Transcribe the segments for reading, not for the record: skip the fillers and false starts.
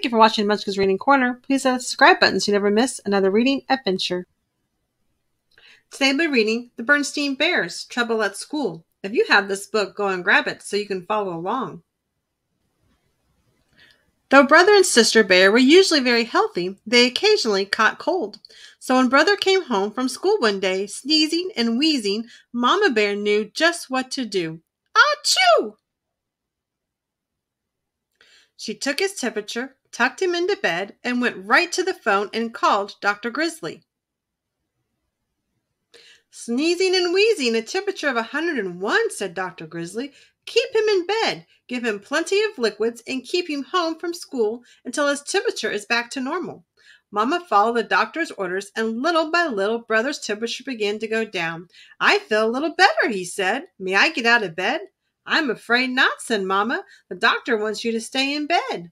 Thank you for watching Munchkin's Reading Corner. Please hit the subscribe button so you never miss another reading adventure. Today we'll be reading The Berenstain Bears Trouble at School. If you have this book, go and grab it so you can follow along. Though Brother and Sister Bear were usually very healthy, they occasionally caught cold. So when Brother came home from school one day, sneezing and wheezing, Mama Bear knew just what to do. Achoo! She took his temperature, tucked him into bed, and went right to the phone and called Dr. Grizzly. Sneezing and wheezing, a temperature of 101, said Dr. Grizzly. Keep him in bed, give him plenty of liquids, and keep him home from school until his temperature is back to normal. Mama followed the doctor's orders, and little by little, Brother's temperature began to go down. I feel a little better, he said. May I get out of bed? I'm afraid not, said Mama. The doctor wants you to stay in bed.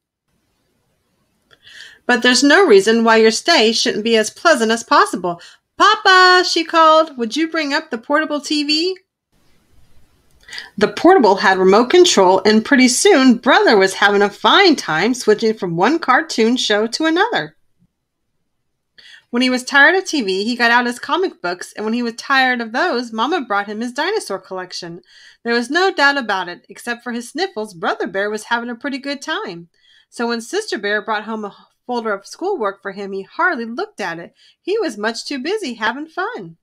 But there's no reason why your stay shouldn't be as pleasant as possible. Papa, she called, would you bring up the portable TV? The portable had remote control, and pretty soon Brother was having a fine time switching from one cartoon show to another. When he was tired of TV, he got out his comic books, and when he was tired of those, Mama brought him his dinosaur collection. There was no doubt about it, except for his sniffles, Brother Bear was having a pretty good time. So when Sister Bear brought home a folder of schoolwork for him, he hardly looked at it. He was much too busy having fun.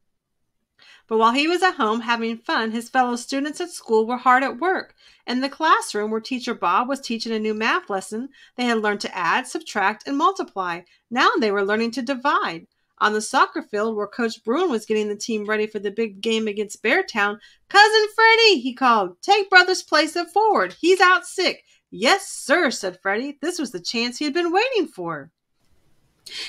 But while he was at home having fun, his fellow students at school were hard at work. In the classroom where Teacher Bob was teaching a new math lesson, they had learned to add, subtract, and multiply. Now they were learning to divide. On the soccer field where Coach Bruin was getting the team ready for the big game against Beartown, Cousin Freddie, he called, take Brother's place at forward. He's out sick. Yes, sir, said Freddie. This was the chance he had been waiting for.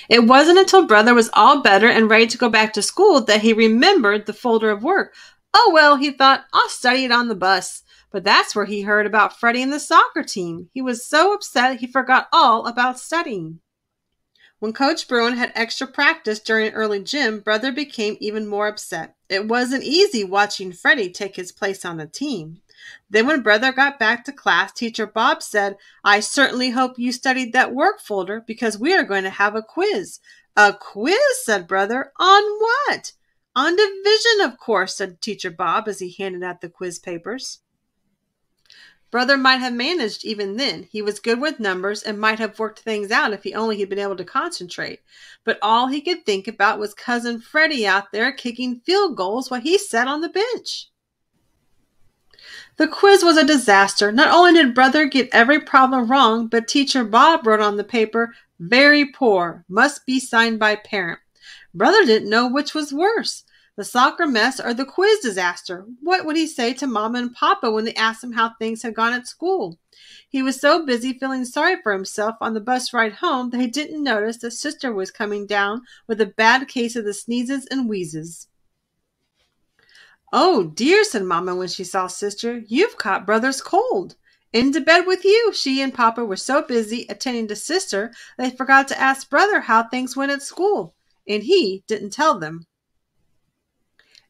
It wasn't until Brother was all better and ready to go back to school that he remembered the folder of work. Oh, well, he thought, I'll study it on the bus. But that's where he heard about Freddie and the soccer team. He was so upset he forgot all about studying. When Coach Bruin had extra practice during early gym, Brother became even more upset. It wasn't easy watching Freddie take his place on the team. Then when Brother got back to class, Teacher Bob said, I certainly hope you studied that work folder because we are going to have a quiz. A quiz, said Brother. On what? On division, of course, said Teacher Bob as he handed out the quiz papers. Brother might have managed even then. He was good with numbers and might have worked things out if he only had been able to concentrate. But all he could think about was Cousin Freddie out there kicking field goals while he sat on the bench. The quiz was a disaster. Not only did Brother get every problem wrong, but Teacher Bob wrote on the paper, very poor, must be signed by parent. Brother didn't know which was worse, the soccer mess or the quiz disaster. What would he say to Mama and Papa when they asked him how things had gone at school? He was so busy feeling sorry for himself on the bus ride home that he didn't notice that Sister was coming down with a bad case of the sneezes and wheezes. Oh, dear, said Mama when she saw Sister, you've caught Brother's cold. Into bed with you. She and Papa were so busy attending to Sister, they forgot to ask Brother how things went at school, and he didn't tell them.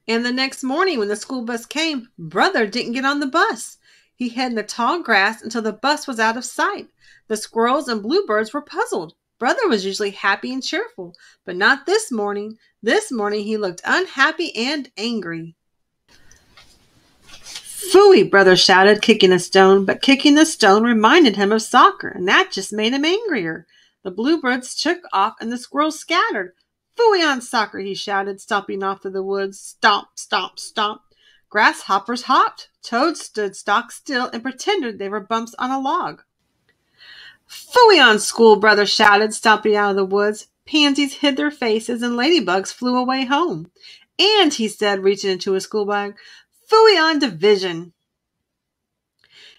And the next morning when the school bus came, Brother didn't get on the bus. He hid in the tall grass until the bus was out of sight. The squirrels and bluebirds were puzzled. Brother was usually happy and cheerful, but not this morning. This morning he looked unhappy and angry. Phooey, Brother shouted, kicking a stone, but kicking the stone reminded him of soccer, and that just made him angrier. The bluebirds took off, and the squirrels scattered. Phooey on soccer, he shouted, stomping off through the woods. Stomp, stomp, stomp. Grasshoppers hopped. Toads stood stock still and pretended they were bumps on a log. Phooey on school, Brother shouted, stomping out of the woods. Pansies hid their faces, and ladybugs flew away home. And, he said, reaching into his school bag, Phooey on division.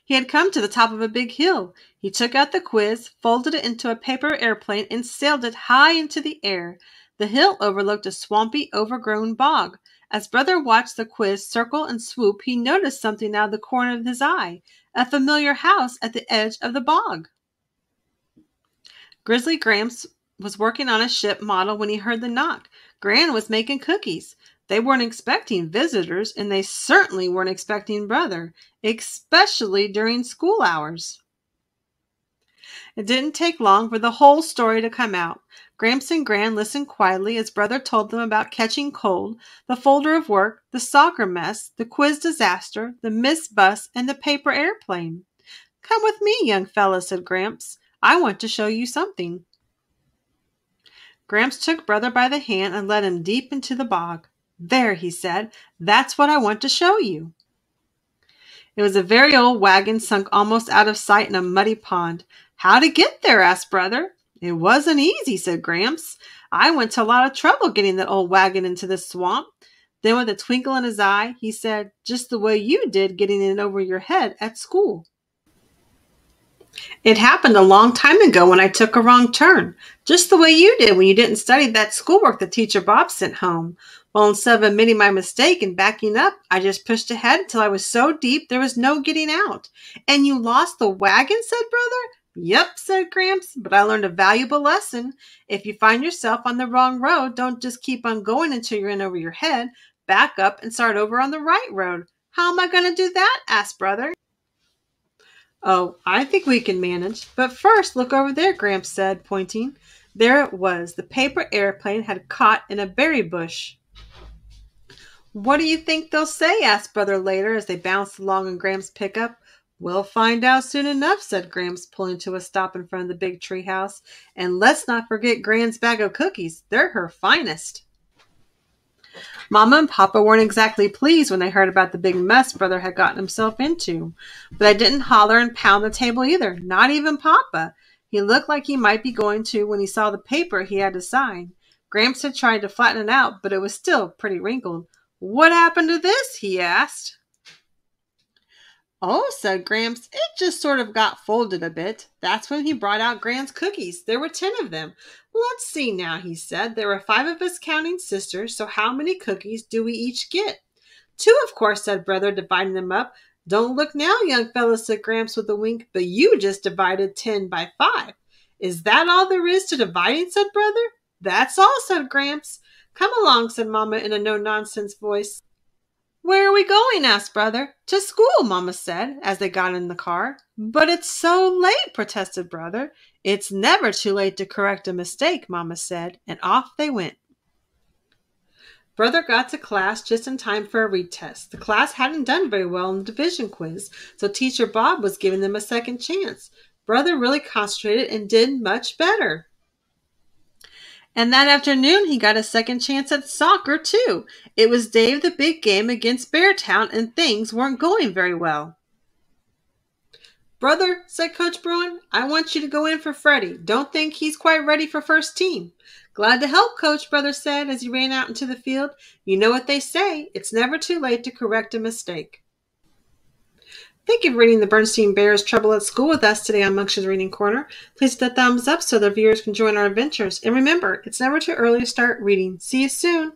He had come to the top of a big hill. He took out the quiz, folded it into a paper airplane, and sailed it high into the air. The hill overlooked a swampy, overgrown bog. As Brother watched the quiz circle and swoop, he noticed something out of the corner of his eye, a familiar house at the edge of the bog. Grizzly Gramps was working on a ship model when he heard the knock. Gran was making cookies. They weren't expecting visitors, and they certainly weren't expecting Brother, especially during school hours. It didn't take long for the whole story to come out. Gramps and Gran listened quietly as Brother told them about catching cold, the folder of work, the soccer mess, the quiz disaster, the missed bus, and the paper airplane. "Come with me, young fella," said Gramps. "I want to show you something." Gramps took Brother by the hand and led him deep into the bog. "There," he said, "that's what I want to show you." It was a very old wagon sunk almost out of sight in a muddy pond. "How'd it get there?" asked Brother. "It wasn't easy," said Gramps. "I went to a lot of trouble getting that old wagon into this swamp." Then with a twinkle in his eye, he said, "Just the way you did getting it over your head at school. It happened a long time ago when I took a wrong turn, just the way you did when you didn't study that schoolwork that Teacher Bob sent home. Well, instead of admitting my mistake and backing up, I just pushed ahead until I was so deep there was no getting out." "And you lost the wagon?" said Brother. "Yep," said Gramps, "but I learned a valuable lesson. If you find yourself on the wrong road, don't just keep on going until you're in over your head. Back up and start over on the right road." "How am I going to do that?" asked Brother. "Oh, I think we can manage. But first, look over there," Gramps said, pointing. There it was. The paper airplane had caught in a berry bush. "What do you think they'll say?" asked Brother later as they bounced along in Gramps' pickup. "We'll find out soon enough," said Gramps, pulling to a stop in front of the big tree house. "And let's not forget Gran's bag of cookies. They're her finest." Mama and Papa weren't exactly pleased when they heard about the big mess Brother had gotten himself into. But they didn't holler and pound the table either, not even Papa. He looked like he might be going to when he saw the paper he had to sign. Gramps had tried to flatten it out, but it was still pretty wrinkled. "What happened to this?" he asked. "Oh," said Gramps, "it just sort of got folded a bit." That's when he brought out Gran's cookies. There were 10 of them. "Let's see now," he said. "There were 5 of us counting sisters, so how many cookies do we each get?" "2, of course," said Brother, dividing them up. "Don't look now, young fellow," said Gramps with a wink, "but you just divided 10 by 5. "Is that all there is to dividing?" said Brother. "That's all," said Gramps. "Come along," said Mama in a no-nonsense voice. "Where are we going?" asked Brother. "To school," Mama said as they got in the car. "But it's so late," protested Brother. "It's never too late to correct a mistake," Mama said, and off they went. Brother got to class just in time for a retest. The class hadn't done very well in the division quiz, so Teacher Bob was giving them a second chance. Brother really concentrated and did much better. And that afternoon, he got a second chance at soccer, too. It was day of the big game against Beartown, and things weren't going very well. "Brother," said Coach Bruin, "I want you to go in for Freddie. Don't think he's quite ready for first team." "Glad to help, Coach," Brother said as he ran out into the field. "You know what they say, it's never too late to correct a mistake." Thank you for reading the Berenstain Bears Trouble at School with us today on Munch's Reading Corner. Please hit the thumbs up so the viewers can join our adventures. And remember, it's never too early to start reading. See you soon.